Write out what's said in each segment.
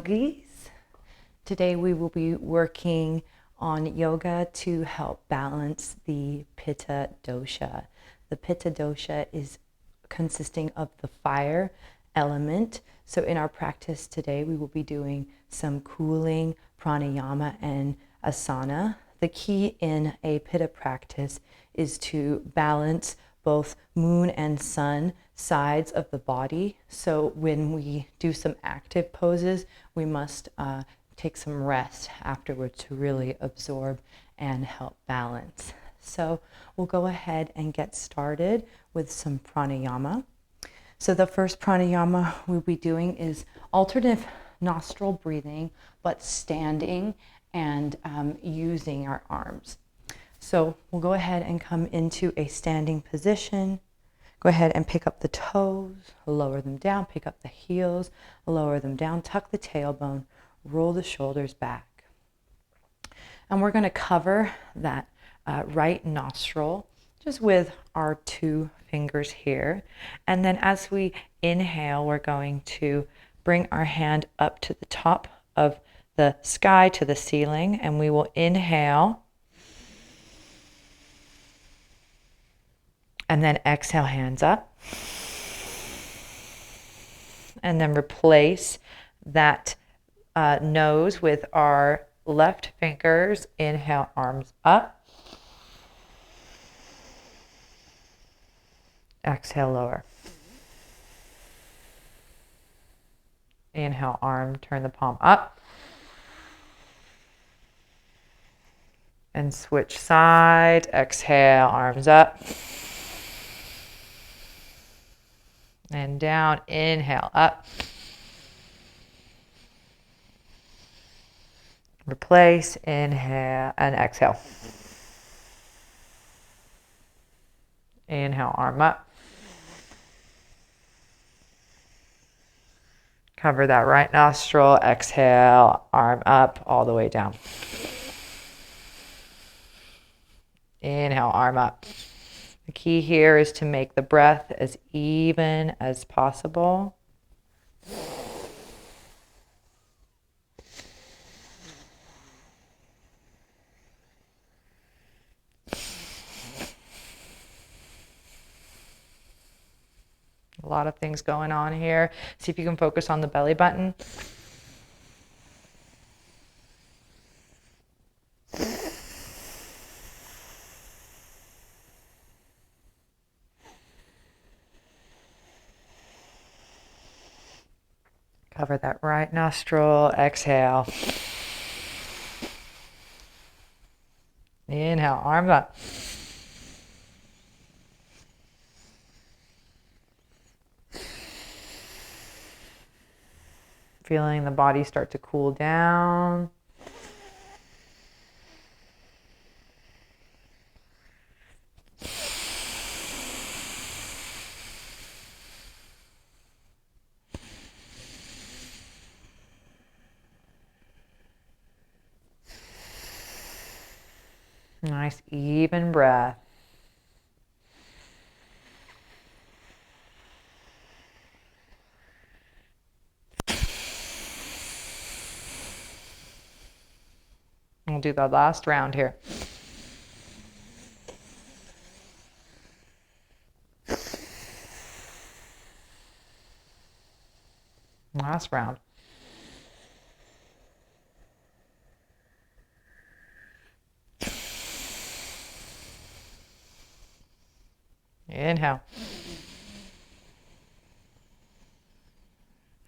yogis. Today we will be working on yoga to help balance the Pitta Dosha. The Pitta Dosha is consisting of the fire element. So in our practice today, we will be doing some cooling, pranayama, and asana. The key in a Pitta practice is to balance both moon and sun sides of the body. So when we do some active poses, we must take some rest afterwards to really absorb and help balance. So we'll go ahead and get started with some pranayama. So the first pranayama we'll be doing is alternative nostril breathing, but standing and using our arms. So we'll go ahead and come into a standing position. Go ahead and pick up the toes, lower them down, pick up the heels, lower them down, tuck the tailbone, roll the shoulders back. And we're going to cover that right nostril just with our 2 fingers here. And then as we inhale, we're going to bring our hand up to the top of the sky, to the ceiling, and we will inhale. And then exhale, hands up. And then replace that nose with our left fingers. Inhale, arms up. Exhale, lower. Inhale, arm, turn the palm up. And switch sides. Exhale, arms up. And down, inhale, up. Replace, inhale, and exhale. Inhale, arm up. Cover that right nostril. Exhale, arm up, all the way down. Inhale, arm up. The key here is to make the breath as even as possible. A lot of things going on here. See if you can focus on the belly button. Cover that right nostril. Exhale. Inhale, arms up. Feeling the body start to cool down. Nice, even breath. We'll do the last round here. Last round. Inhale.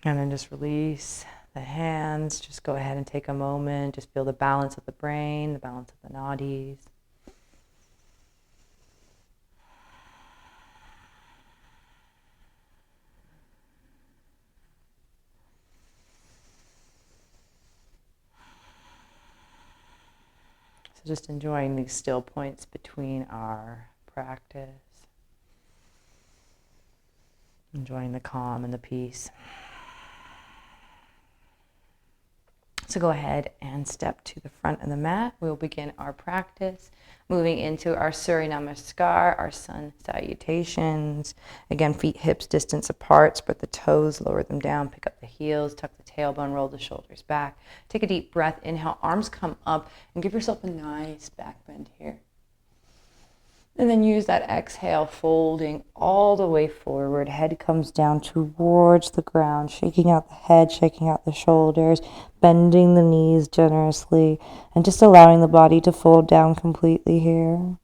And then just release the hands. Just go ahead and take a moment. Just feel the balance of the brain, the balance of the nadis. So just enjoying these still points between our practice. Enjoying the calm and the peace. So go ahead and step to the front of the mat. We'll begin our practice, moving into our Surya Namaskar, our sun salutations. Again, feet, hips, distance apart. Spread the toes, lower them down, pick up the heels, tuck the tailbone, roll the shoulders back. Take a deep breath. Inhale, arms come up, and give yourself a nice back bend here. And then use that exhale, folding all the way forward. Head comes down towards the ground, shaking out the head, shaking out the shoulders, bending the knees generously, and just allowing the body to fold down completely here.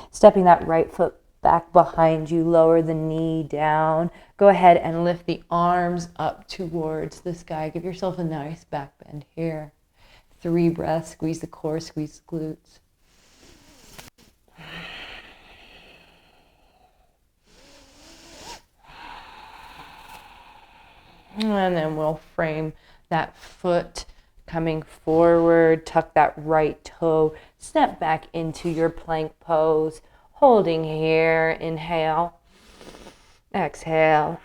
Stepping that right foot back behind you, lower the knee down. Go ahead and lift the arms up towards the sky. Give yourself a nice back bend here. 3 breaths, squeeze the core, squeeze the glutes. And then we'll frame that foot coming forward, tuck that right toe, step back into your plank pose, holding here, inhale, exhale,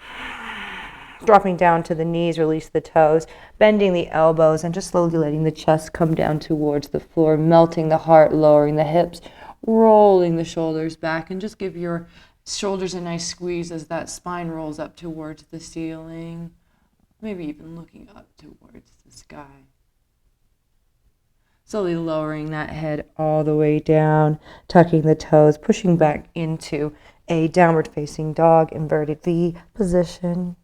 dropping down to the knees, release the toes, bending the elbows, and just slowly letting the chest come down towards the floor, melting the heart, lowering the hips, rolling the shoulders back, and just give your shoulders a nice squeeze as that spine rolls up towards the ceiling. Maybe even looking up towards the sky. Slowly lowering that head all the way down, tucking the toes, pushing back into a downward facing dog, inverted V position.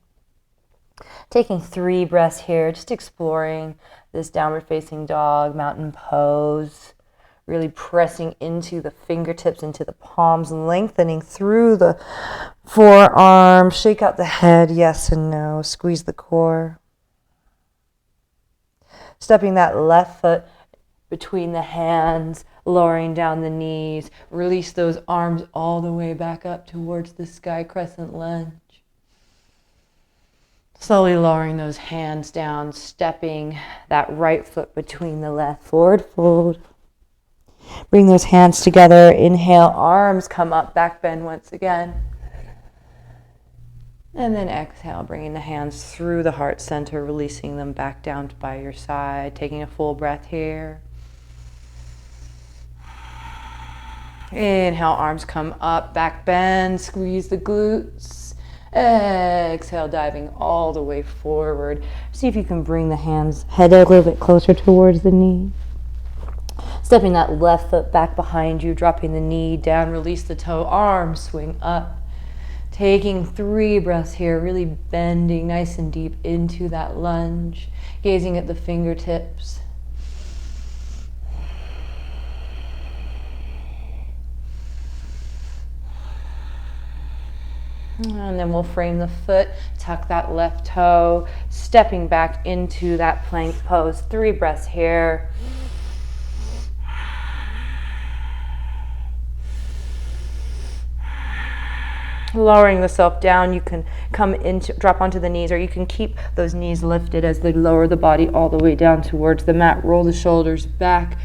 Taking 3 breaths here, just exploring this downward facing dog, mountain pose. Really pressing into the fingertips, into the palms, lengthening through the forearms. Shake out the head, yes and no. Squeeze the core. Stepping that left foot between the hands, lowering down the knees. Release those arms all the way back up towards the sky, crescent lunge. Slowly lowering those hands down, stepping that right foot between the left, forward fold. Bring those hands together. Inhale, arms come up, back bend once again. And then exhale, bringing the hands through the heart center, releasing them back down by your side. Taking a full breath here. Inhale, arms come up, back bend, squeeze the glutes. Exhale, diving all the way forward. See if you can bring the hands, head a little bit closer towards the knee. Stepping that left foot back behind you, dropping the knee down, release the toe, arms swing up. Taking 3 breaths here, really bending nice and deep into that lunge, gazing at the fingertips. And then we'll frame the foot, tuck that left toe, stepping back into that plank pose. 3 breaths here. Lowering the self down, you can come into, drop onto the knees, or you can keep those knees lifted as they lower the body all the way down towards the mat. Roll the shoulders back,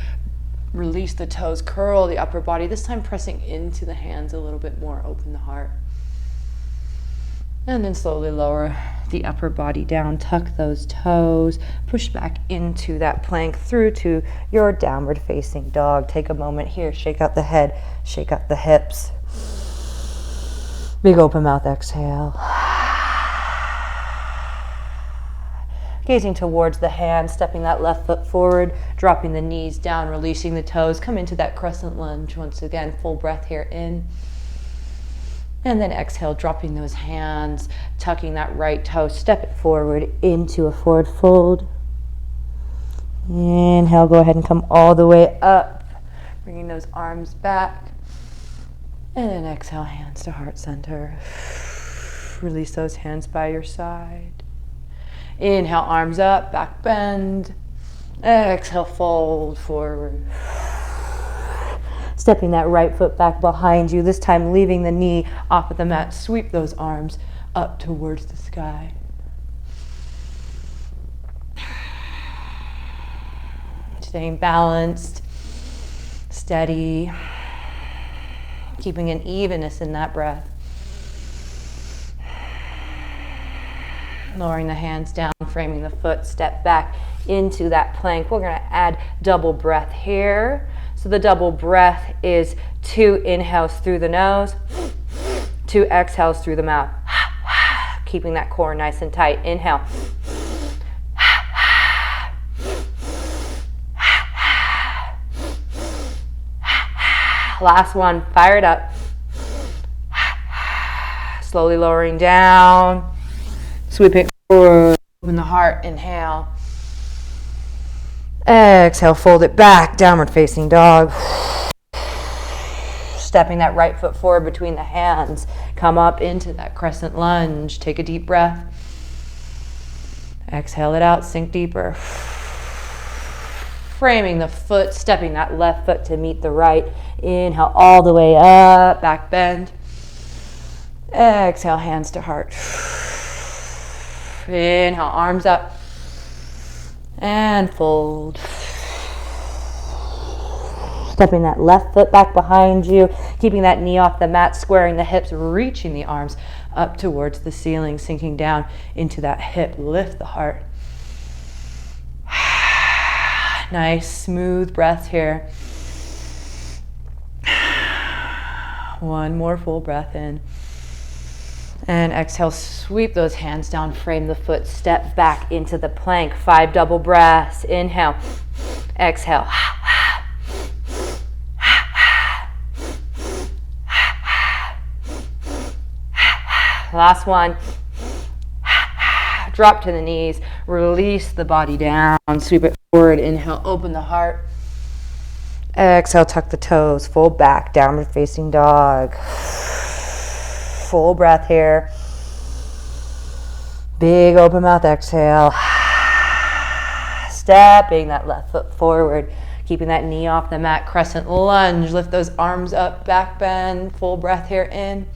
release the toes, curl the upper body, this time pressing into the hands a little bit more, open the heart. And then slowly lower the upper body down, tuck those toes, push back into that plank through to your downward facing dog. Take a moment here, shake out the head, shake out the hips. Big open mouth exhale. Gazing towards the hand, stepping that left foot forward, dropping the knees down, releasing the toes. Come into that crescent lunge once again. Full breath here in. And then exhale, dropping those hands, tucking that right toe, step it forward into a forward fold. Inhale, go ahead and come all the way up, bringing those arms back. And then exhale, hands to heart center. Release those hands by your side. Inhale, arms up, back bend. Exhale, fold forward. Stepping that right foot back behind you, this time leaving the knee off of the mat. Sweep those arms up towards the sky. Staying balanced, steady. Keeping an evenness in that breath. Lowering the hands down, framing the foot, step back into that plank. We're going to add double breath here. So the double breath is 2 inhales through the nose, 2 exhales through the mouth. Keeping that core nice and tight. Inhale. Last one. Fire it up. Slowly lowering down. Sweeping forward. Open the heart. Inhale. Exhale. Fold it back. Downward facing dog. Stepping that right foot forward between the hands. Come up into that crescent lunge. Take a deep breath. Exhale it out. Sink deeper. Framing the foot. Stepping that left foot to meet the right. Inhale all the way up. Back bend. Exhale, hands to heart. Inhale, arms up. And fold. Stepping that left foot back behind you. Keeping that knee off the mat, squaring the hips, reaching the arms up towards the ceiling, sinking down into that hip. Lift the heart. Nice, smooth breath here. One more full breath in. And exhale, sweep those hands down, frame the foot, step back into the plank. 5 double breaths. Inhale, exhale. Last one. Drop to the knees, release the body down, sweep it forward. Inhale, open the heart. Exhale, tuck the toes, fold back, downward facing dog. Full breath here. Big open mouth exhale. Stepping that left foot forward, keeping that knee off the mat, crescent lunge. Lift those arms up, back bend. Full breath here in.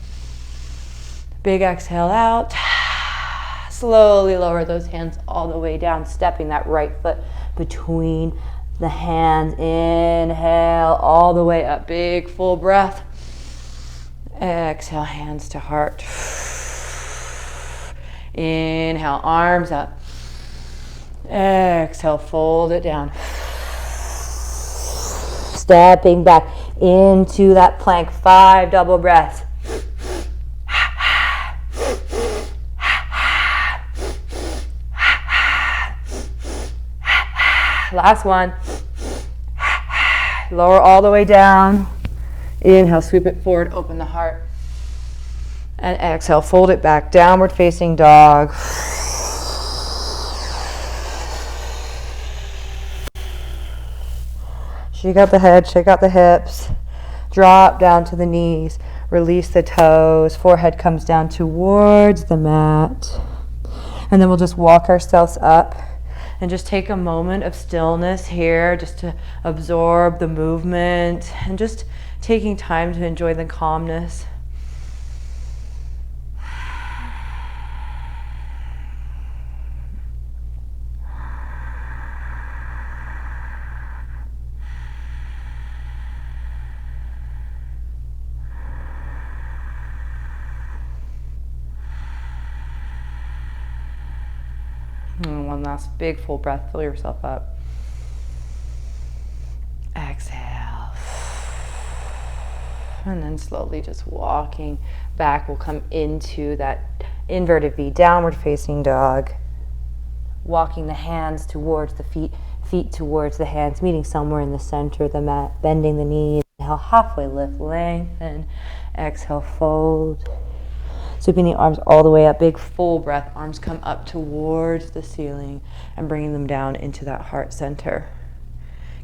Big exhale out. Slowly lower those hands all the way down, stepping that right foot between the hands. Inhale all the way up. Big full breath. Exhale, hands to heart. Inhale, arms up. Exhale, fold it down. Stepping back into that plank. 5 double breaths. Last one. Lower all the way down. Inhale, sweep it forward, open the heart. And exhale, fold it back, downward facing dog. Shake out the head, shake out the hips. Drop down to the knees. Release the toes. Forehead comes down towards the mat. And then we'll just walk ourselves up. And just take a moment of stillness here, just to absorb the movement and just taking time to enjoy the calmness. And one last big full breath, fill yourself up. Exhale. And then slowly just walking back, we'll come into that inverted V, downward facing dog. Walking the hands towards the feet, feet towards the hands, meeting somewhere in the center of the mat, bending the knees. Inhale, halfway lift, lengthen. Exhale, fold. Sweeping the arms all the way up, big full breath. Arms come up towards the ceiling and bringing them down into that heart center.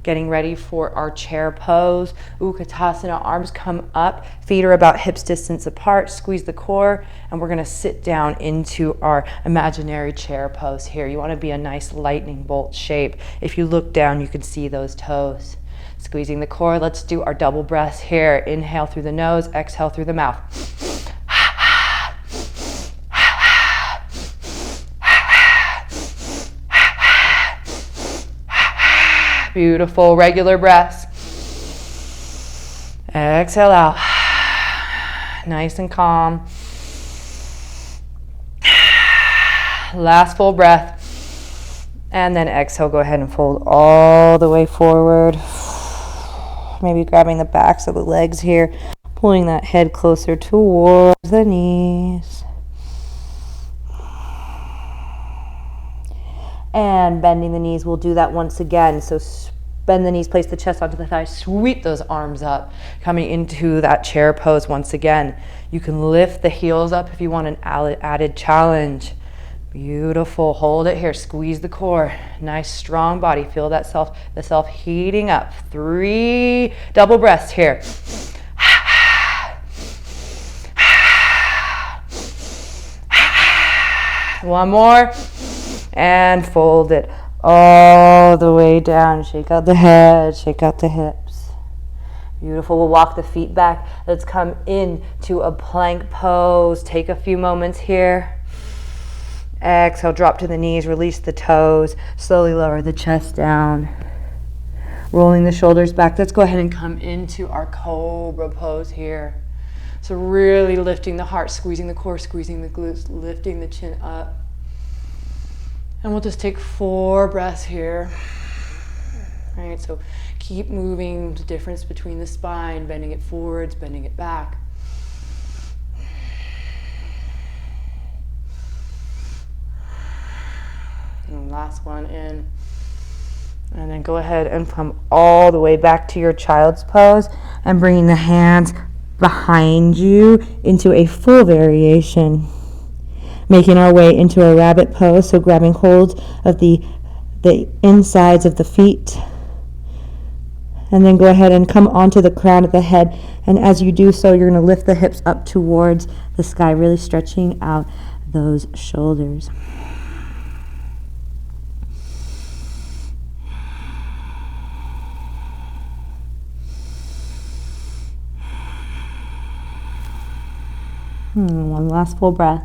Getting ready for our chair pose. Utkatasana, arms come up, feet are about hips distance apart. Squeeze the core, and we're gonna sit down into our imaginary chair pose here. You wanna be a nice lightning bolt shape. If you look down, you can see those toes. Squeezing the core, let's do our double breaths here. Inhale through the nose, exhale through the mouth. Beautiful, regular breaths. Exhale out. Nice and calm. Last full breath. And then exhale, go ahead and fold all the way forward. Maybe grabbing the backs of the legs here, pulling that head closer towards the knees. And bending the knees, we'll do that once again. So bend the knees, place the chest onto the thighs, sweep those arms up, coming into that chair pose once again. You can lift the heels up if you want an added challenge. Beautiful, hold it here, squeeze the core. Nice strong body, feel that the self heating up. 3 double breaths here. One more, and fold it all the way down. Shake out the head, shake out the hips. Beautiful. We'll walk the feet back. Let's come into a plank pose. Take a few moments here. Exhale, drop to the knees, release the toes. Slowly lower the chest down. Rolling the shoulders back. Let's go ahead and come into our cobra pose here. So really lifting the heart, squeezing the core, squeezing the glutes, lifting the chin up. And we'll just take 4 breaths here. All right, so keep moving, the difference between the spine, bending it forwards, bending it back. And last one in. And then go ahead and come all the way back to your child's pose and bringing the hands behind you into a full variation. Making our way into a rabbit pose, so grabbing hold of the insides of the feet. And then go ahead and come onto the crown of the head. And as you do so, you're going to lift the hips up towards the sky, really stretching out those shoulders. One last full breath.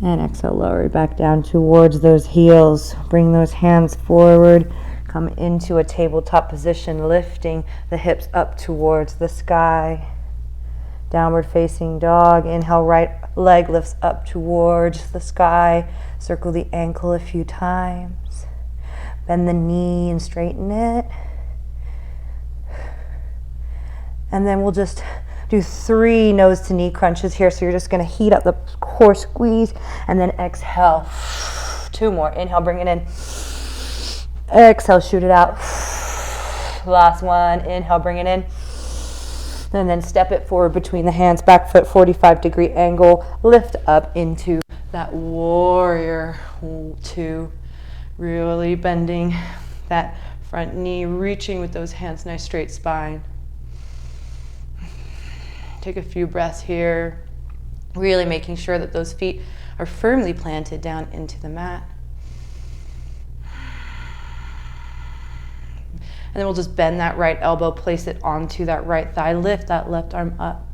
And exhale, lower it back down towards those heels. Bring those hands forward. Come into a tabletop position, lifting the hips up towards the sky. Downward facing dog. Inhale, right leg lifts up towards the sky. Circle the ankle a few times. Bend the knee and straighten it. And then we'll just do 3 nose to knee crunches here. So you're just going to heat up the core, squeeze, and then exhale. 2 more. Inhale, bring it in. Exhale, shoot it out. Last one. Inhale, bring it in. And then step it forward between the hands. Back foot, 45-degree angle. Lift up into that warrior 2. Really bending that front knee, reaching with those hands, nice straight spine. Take a few breaths here, really making sure that those feet are firmly planted down into the mat. And then we'll just bend that right elbow, place it onto that right thigh, lift that left arm up.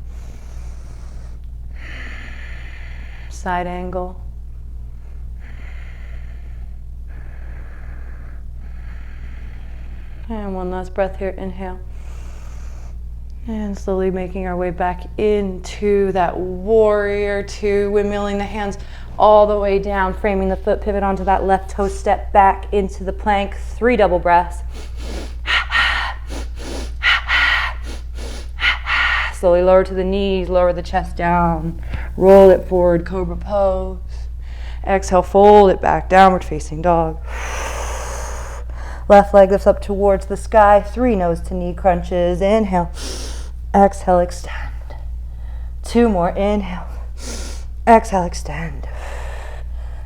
Side angle. And one last breath here, inhale. And slowly making our way back into that warrior 2, windmilling the hands all the way down, framing the foot, pivot onto that left toe, step back into the plank, 3 double breaths. Slowly lower to the knees, lower the chest down, roll it forward, cobra pose. Exhale, fold it back, downward facing dog. Left leg lifts up towards the sky, 3 nose to knee crunches. Inhale. Exhale, extend. 2 more. Inhale. Exhale, extend.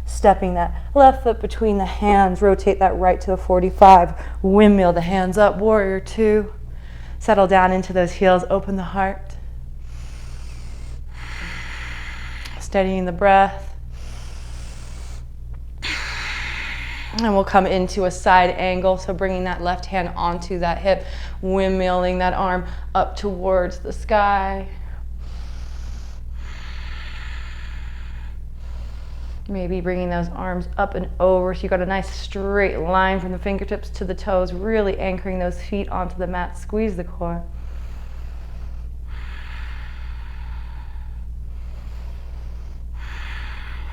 Stepping that left foot between the hands. Rotate that right to a 45. Windmill the hands up. Warrior 2. Settle down into those heels. Open the heart. Steadying the breath. And we'll come into a side angle, so bringing that left hand onto that hip, windmilling that arm up towards the sky. Maybe bringing those arms up and over so you got a nice straight line from the fingertips to the toes, really anchoring those feet onto the mat. Squeeze the core.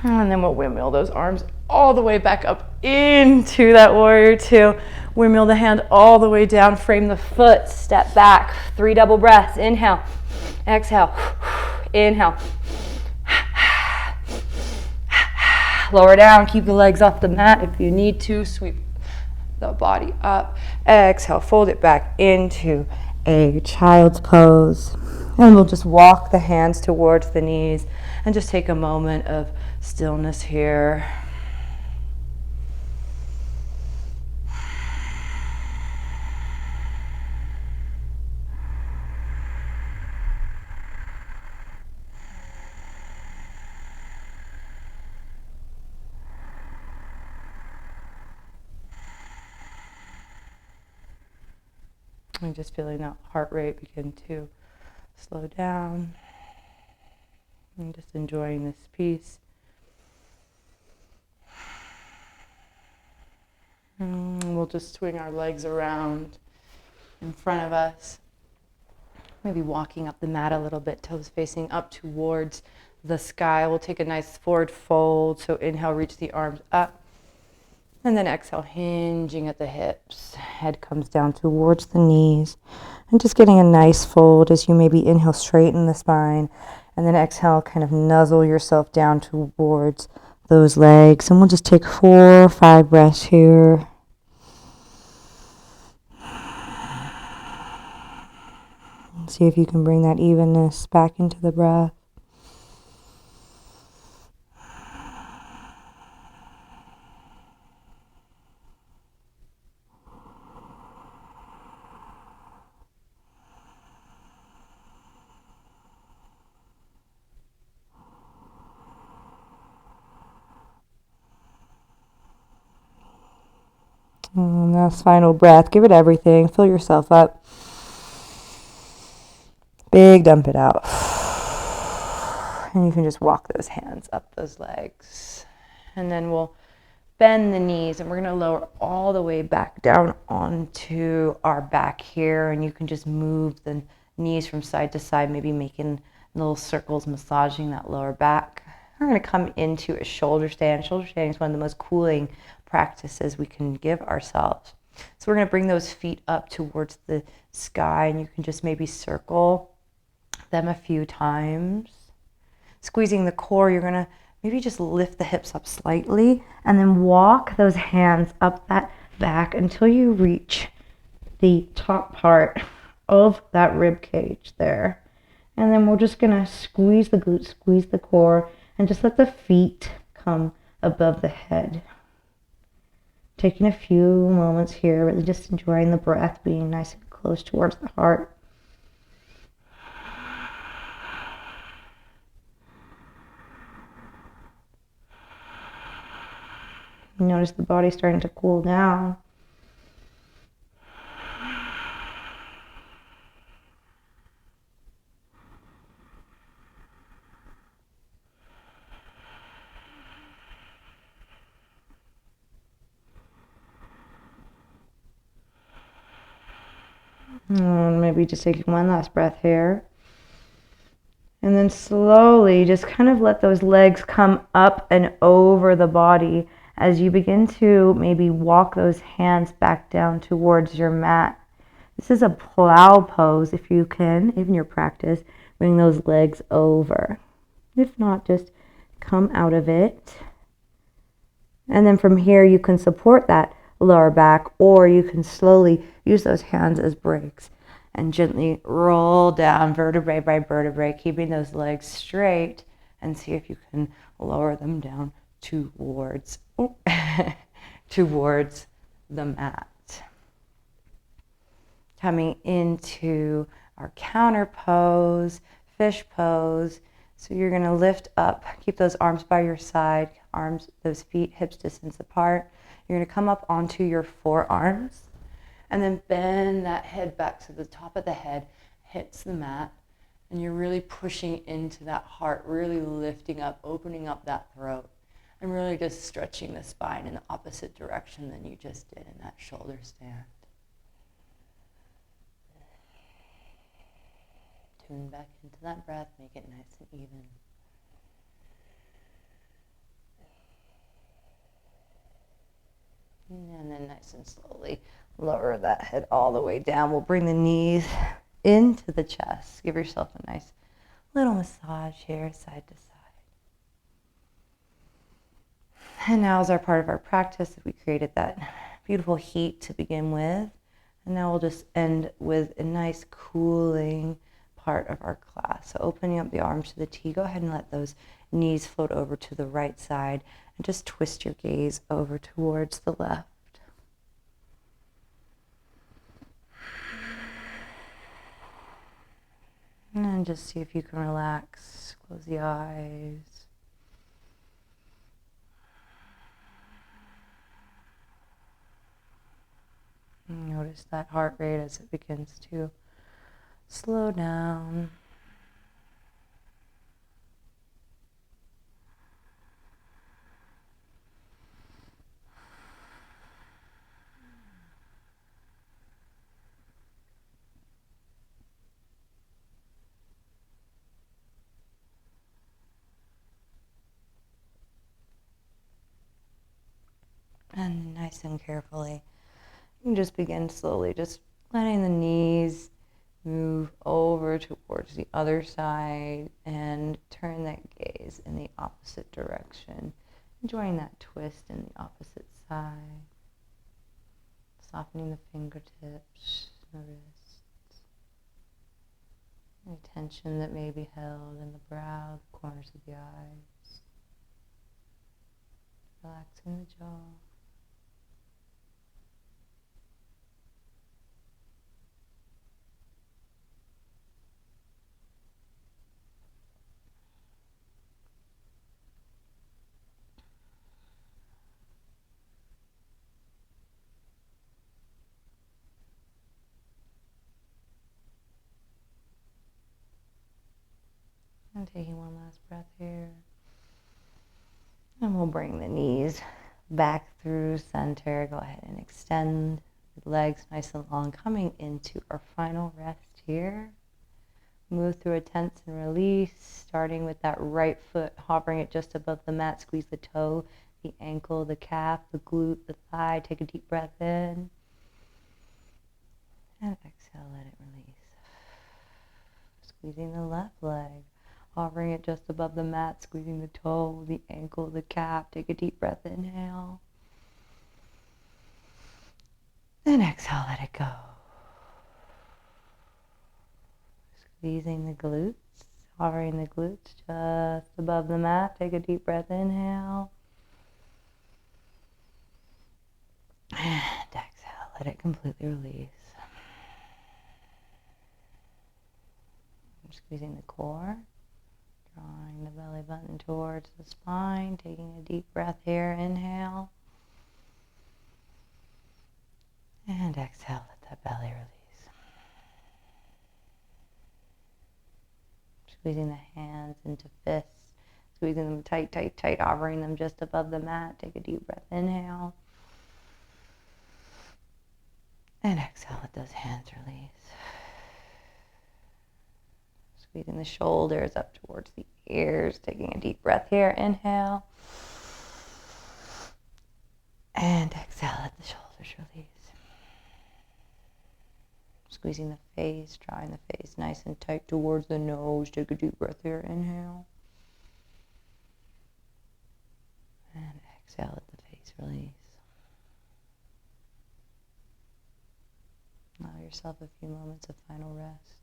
And then we'll windmill those arms all the way back up into that warrior two. Windmill the hand all the way down, frame the foot, step back. 3 double breaths. Inhale, exhale, inhale. Lower down, keep the legs off the mat if you need to. Sweep the body up. Exhale, fold it back into a child's pose. And we'll just walk the hands towards the knees and just take a moment of stillness here. And just feeling that heart rate begin to slow down. And just enjoying this piece. And we'll just swing our legs around in front of us. Maybe walking up the mat a little bit, toes facing up towards the sky. We'll take a nice forward fold. So inhale, reach the arms up. And then exhale, hinging at the hips. Head comes down towards the knees. And just getting a nice fold as you maybe inhale, straighten the spine. And then exhale, kind of nuzzle yourself down towards those legs. And we'll just take 4 or 5 breaths here. And see if you can bring that evenness back into the breath. And last final breath. Give it everything. Fill yourself up. Big dump it out. And you can just walk those hands up those legs. And then we'll bend the knees and we're going to lower all the way back down onto our back here. And you can just move the knees from side to side, maybe making little circles, massaging that lower back. We're going to come into a shoulder stand. Shoulder standing is one of the most cooling practices we can give ourselves. So we're going to bring those feet up towards the sky, and you can just maybe circle them a few times. Squeezing the core, you're going to maybe just lift the hips up slightly and then walk those hands up that back until you reach the top part of that rib cage there. And then we're just going to squeeze the glutes, squeeze the core, and just let the feet come above the head. Taking a few moments here, really just enjoying the breath, being nice and close towards the heart. Notice the body starting to cool down. And maybe just taking one last breath here. And then slowly just kind of let those legs come up and over the body as you begin to maybe walk those hands back down towards your mat. This is a plow pose if you can, even your practice, bring those legs over. If not, just come out of it. And then from here you can support that lower back, or you can slowly use those hands as brakes and gently roll down vertebrae by vertebrae, keeping those legs straight, and see if you can lower them down towards towards the mat. Coming into our counter pose, fish pose. So you're going to lift up, keep those arms by your side, arms, those feet, hips distance apart. You're going to come up onto your forearms and then bend that head back so the top of the head hits the mat, and you're really pushing into that heart, really lifting up, opening up that throat, and really just stretching the spine in the opposite direction than you just did in that shoulder stand. Tune back into that breath, make it nice and even. nice and slowly lower that head all the way down. We'll bring the knees into the chest. Give yourself a nice little massage here, side to side. And now as our part of our practice, we created that beautiful heat to begin with. And now we'll just end with a nice cooling part of our class. So opening up the arms to the T, go ahead and let those knees float over to the right side and just twist your gaze over towards the left. And then just see if you can relax, close the eyes. And notice that heart rate as it begins to slow down. And nice and carefully, you can just begin slowly, just letting the knees move over towards the other side and turn that gaze in the opposite direction. Enjoying that twist in the opposite side. Softening the fingertips, the wrists. Any tension that may be held in the brow, the corners of the eyes. Relaxing the jaw. And taking one last breath here. And we'll bring the knees back through center. Go ahead and extend the legs nice and long, coming into our final rest here. Move through a tense and release, starting with that right foot, hovering it just above the mat. Squeeze the toe, the ankle, the calf, the glute, the thigh. Take a deep breath in. And exhale, let it release. Squeezing the left leg, hovering it just above the mat, squeezing the toe, the ankle, the calf. Take a deep breath, inhale. Then exhale, let it go. Squeezing the glutes, hovering the glutes just above the mat. Take a deep breath, inhale. And exhale, let it completely release. I'm squeezing the core, drawing the belly button towards the spine. Taking a deep breath here, inhale. And exhale, let that belly release. Squeezing the hands into fists, squeezing them tight, tight, tight, hovering them just above the mat. Take a deep breath, inhale. And exhale, let those hands release. Squeezing the shoulders up towards the ears. Taking a deep breath here, inhale. And exhale, let the shoulders release. Squeezing the face, drawing the face nice and tight towards the nose. Take a deep breath here, inhale. And exhale, let the face release. Allow yourself a few moments of final rest.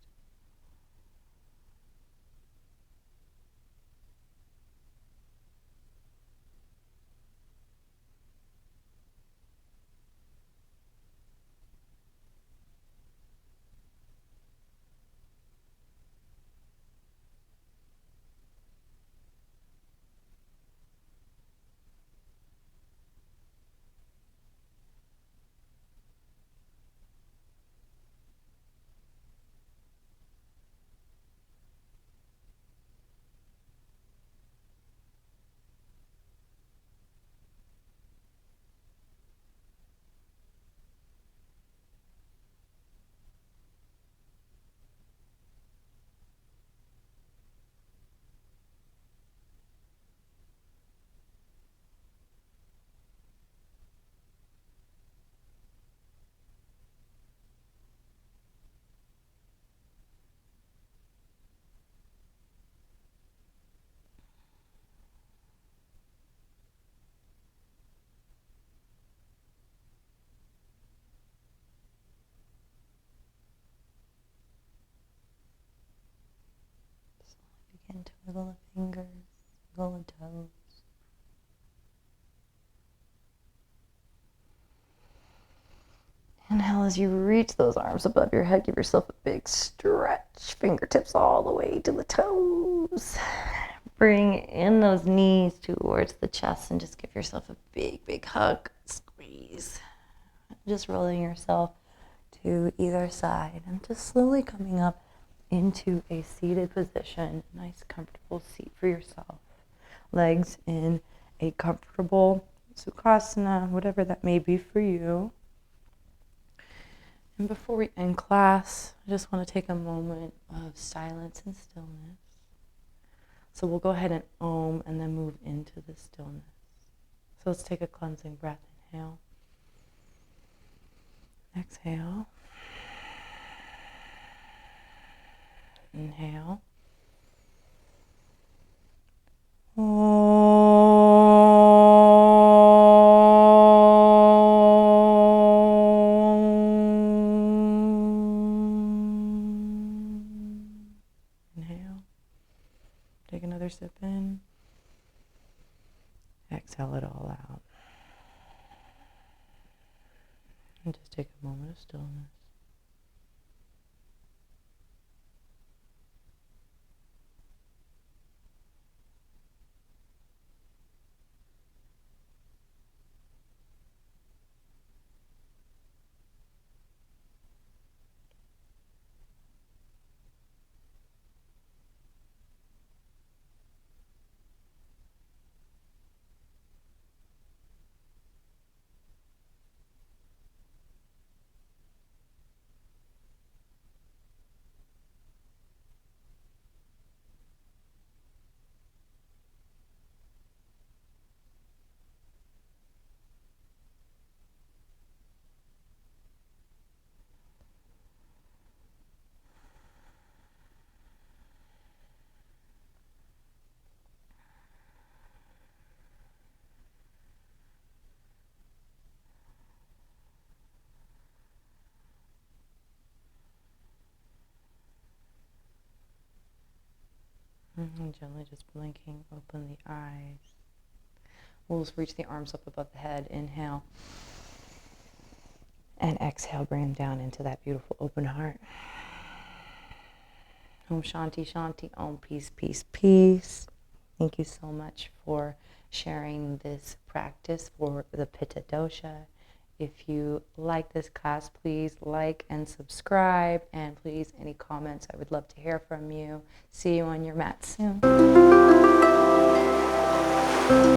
to wiggle the fingers, wiggle the toes. Inhale as you reach those arms above your head. Give yourself a big stretch. Fingertips all the way to the toes. Bring in those knees towards the chest and just give yourself a big, big hug. Squeeze. Just rolling yourself to either side and just slowly coming up into a seated position. Nice, comfortable seat for yourself. Legs in a comfortable Sukhasana, whatever that may be for you. And before we end class, I just want to take a moment of silence and stillness. So we'll go ahead and Om and then move into the stillness. So let's take a cleansing breath. Inhale. Exhale. Inhale. Inhale. Take another sip in. Exhale it all out. And just take a moment of stillness. And gently just blinking, open the eyes. We'll just reach the arms up above the head. Inhale. And exhale, bring them down into that beautiful open heart. Om Shanti Shanti, Om Peace Peace Peace. Thank you so much for sharing this practice for the Pitta Dosha. If you like this class, please like and subscribe. And please, any comments, I would love to hear from you. See you on your mat soon.